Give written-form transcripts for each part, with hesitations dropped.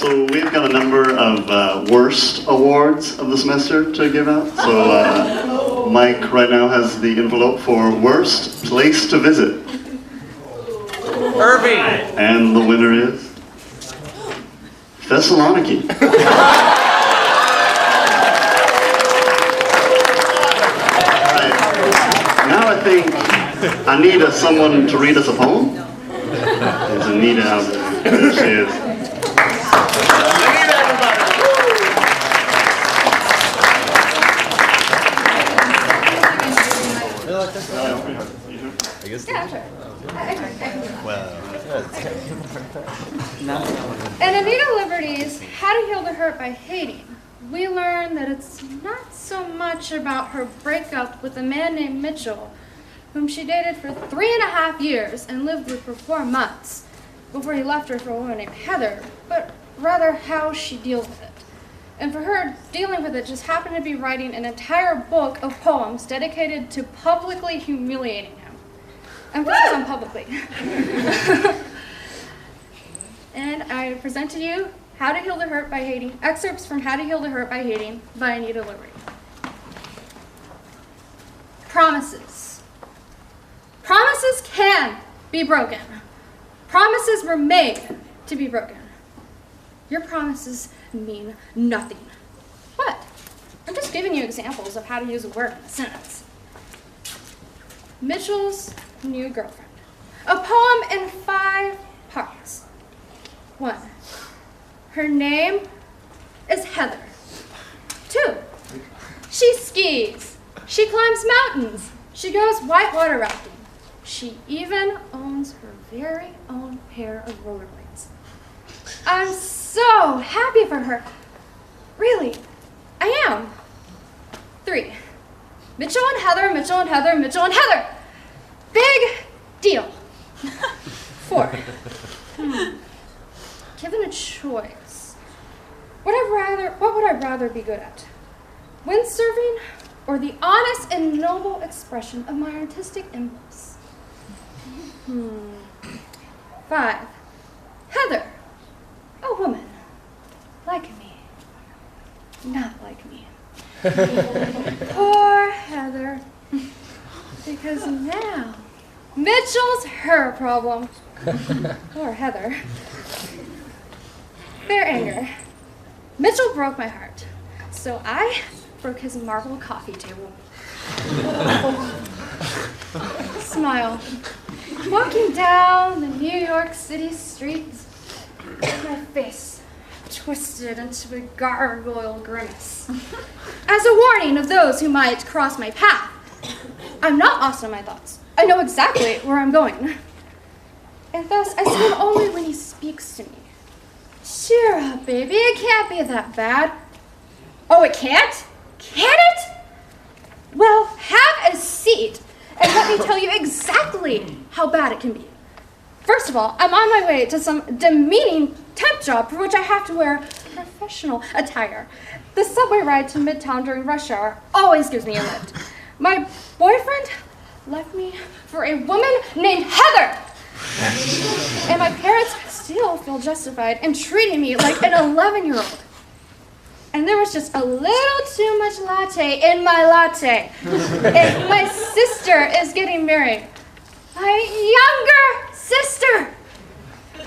So we've got a number of worst awards of the semester to give out. So Mike right now has the envelope for worst place to visit. Irving! And the winner is Thessaloniki. Now I think Anita, someone to read us a poem? There's Anita out there. There she is. Anita, everybody! I guess. Yeah, I'm sure. Well, In Anita Liberty's How to Heal the Hurt by Hating, we learn that it's not so much about her breakup with a man named Mitchell, whom she dated for 3.5 years and lived with for 4 months before he left her for a woman named Heather, but rather how she deals with it. And for her, dealing with it just happened to be writing an entire book of poems dedicated to publicly humiliating him. Emphasis on publicly. And I present to you How to Heal the Hurt by Hating, excerpts from How to Heal the Hurt by Hating by Anita Liberty. Promises. Promises can be broken. Promises were made to be broken. Your promises mean nothing. What? I'm just giving you examples of how to use a word in a sentence. Mitchell's New Girlfriend. A poem in 5 parts. 1. Her name is Heather. 2. She skis. She climbs mountains. She goes whitewater rafting. She even owns her very own pair of rollerblades. I'm so happy for her. Really, I am. 3. Mitchell and Heather, Mitchell and Heather, Mitchell and Heather. Big deal. 4. Given a choice, what would I rather be good at? Windsurfing or the honest and noble expression of my artistic impulse? 5. Heather, a woman like me, not like me. Poor Heather, because now Mitchell's her problem. Poor Heather. Fair anger. Mitchell broke my heart, so I broke his marble coffee table. Smile. Walking down the New York City streets, my face twisted into a gargoyle grimace. As a warning of those who might cross my path, I'm not lost in my thoughts. I know exactly where I'm going. And thus, I see him only when he speaks to me. Cheer up, baby. It can't be that bad. Oh, it can't? Can it? Well, have a seat and let me tell you exactly how bad it can be. First of all, I'm on my way to some demeaning temp job for which I have to wear professional attire. The subway ride to Midtown during rush hour always gives me a lift. My boyfriend left me for a woman named Heather. And my parents still feel justified in treating me like an 11-year-old. And there was just a little too much latte in my latte. And my sister is getting married. My younger sister.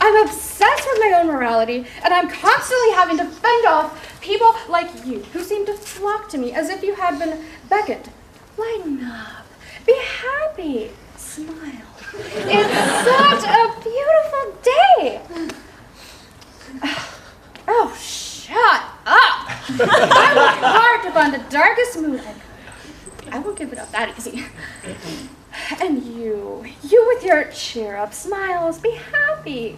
I'm obsessed with my own morality, and I'm constantly having to fend off people like you who seem to flock to me as if you had been beckoned. Lighten up. Be happy. Smile. It's such a beautiful day. Oh, shut up. I worked hard to find the darkest mood I could. I won't give it up that easy. And you with your cheer up smiles, be happy.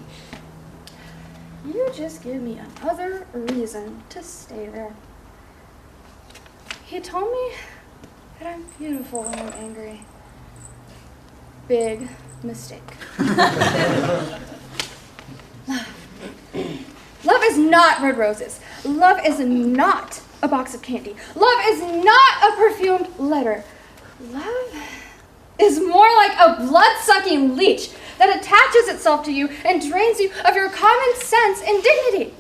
You just give me another reason to stay there. He told me that I'm beautiful when I'm angry. Big mistake. Love is not red roses. Love is not a box of candy. Love is not a perfumed letter. Love is more like a blood-sucking leech that attaches itself to you and drains you of your common sense and dignity.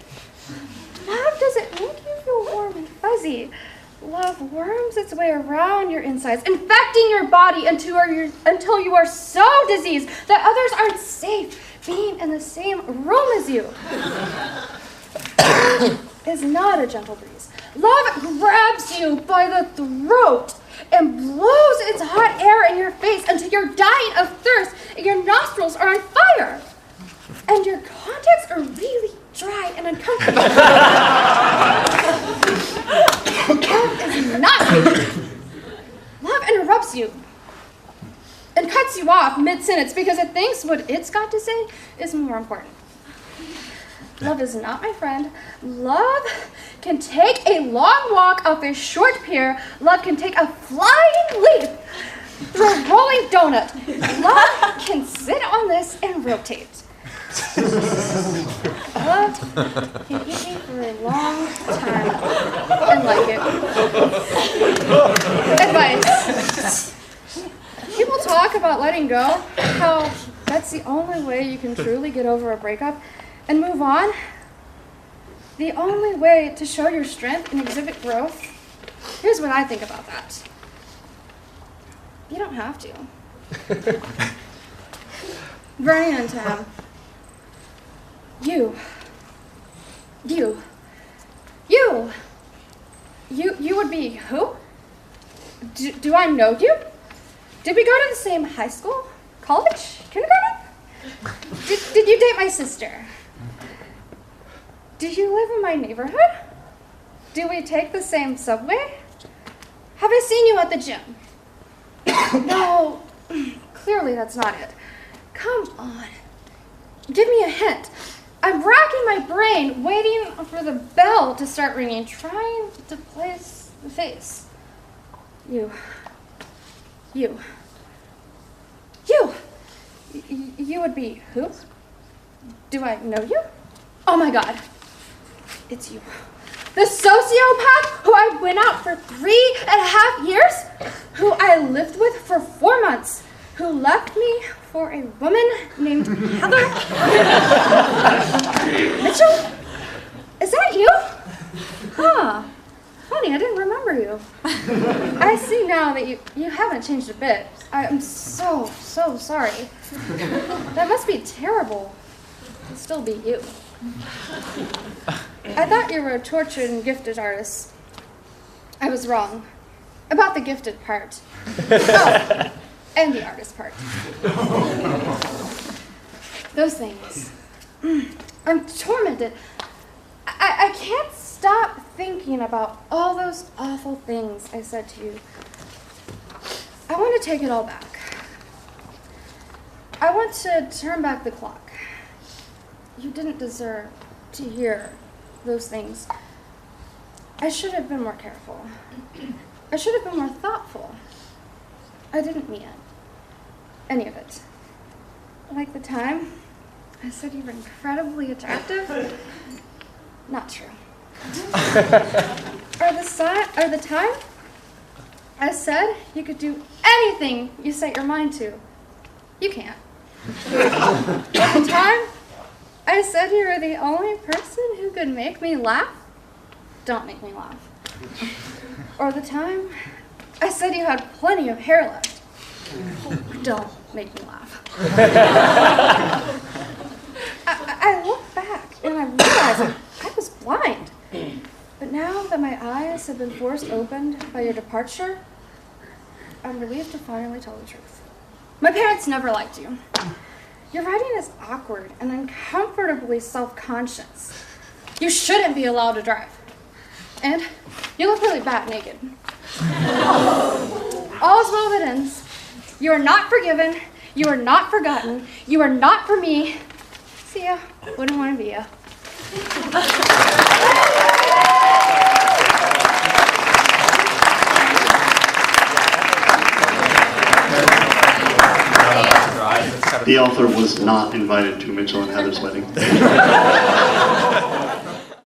Love doesn't make you feel warm and fuzzy. Love worms its way around your insides, infecting your body until you are so diseased that others aren't safe being in the same room as you. Love is not a gentle breeze. Love grabs you by the throat and blows its hot air in your face until you're dying of thirst and your nostrils are on fire. And your contacts are really dry and uncomfortable. Love is not. Love interrupts you and cuts you off mid-sentence because it thinks what it's got to say is more important. Love is not my friend. Love can take a long walk up a short pier. Love can take a flying leap through a rolling donut. Love can sit on this and rotate. Love can eat me for a long time and like it. Advice. People talk about letting go, how that's the only way you can truly get over a breakup and move on. The only way to show your strength and exhibit growth. Here's what I think about that. You don't have to. Running into him. You would be who? Do I know you? Did we go to the same high school? College? Kindergarten? Did you date my sister? Do you live in my neighborhood? Do we take the same subway? Have I seen you at the gym? No, clearly that's not it. Come on. Give me a hint. I'm racking my brain, waiting for the bell to start ringing, trying to place the face. You would be who? Do I know you? Oh my God, it's you. The sociopath who I went out for 3.5 years, who I lived with for 4 months, who left me for a woman named Heather. Mitchell? Is that you? Huh. Funny, I didn't remember you. I see now that you haven't changed a bit. I'm so sorry. That must be terrible to still be you. I thought you were a tortured and gifted artist. I was wrong. About the gifted part. Oh, and the artist part. Those things. I'm tormented. I can't stop thinking about all those awful things I said to you. I want to take it all back. I want to turn back the clock. You didn't deserve to hear those things. I should have been more careful. I should have been more thoughtful. I didn't mean it. Any of it. Like the time I said you were incredibly attractive. Not true. Or the time I said you could do anything you set your mind to. You can't. Or the time I said you were the only person who could make me laugh. Don't make me laugh. Or the time I said you had plenty of hair left. Don't make me laugh. I look back and I realize I was blind. But now that my eyes have been forced open by your departure, I'm relieved to finally tell the truth. My parents never liked you. Your writing is awkward and uncomfortably self-conscious. You shouldn't be allowed to drive. And you look really bad naked. All's well that ends. You are not forgiven. You are not forgotten. You are not for me. See ya. Wouldn't want to be ya. The author was not invited to Mitchell and Heather's wedding.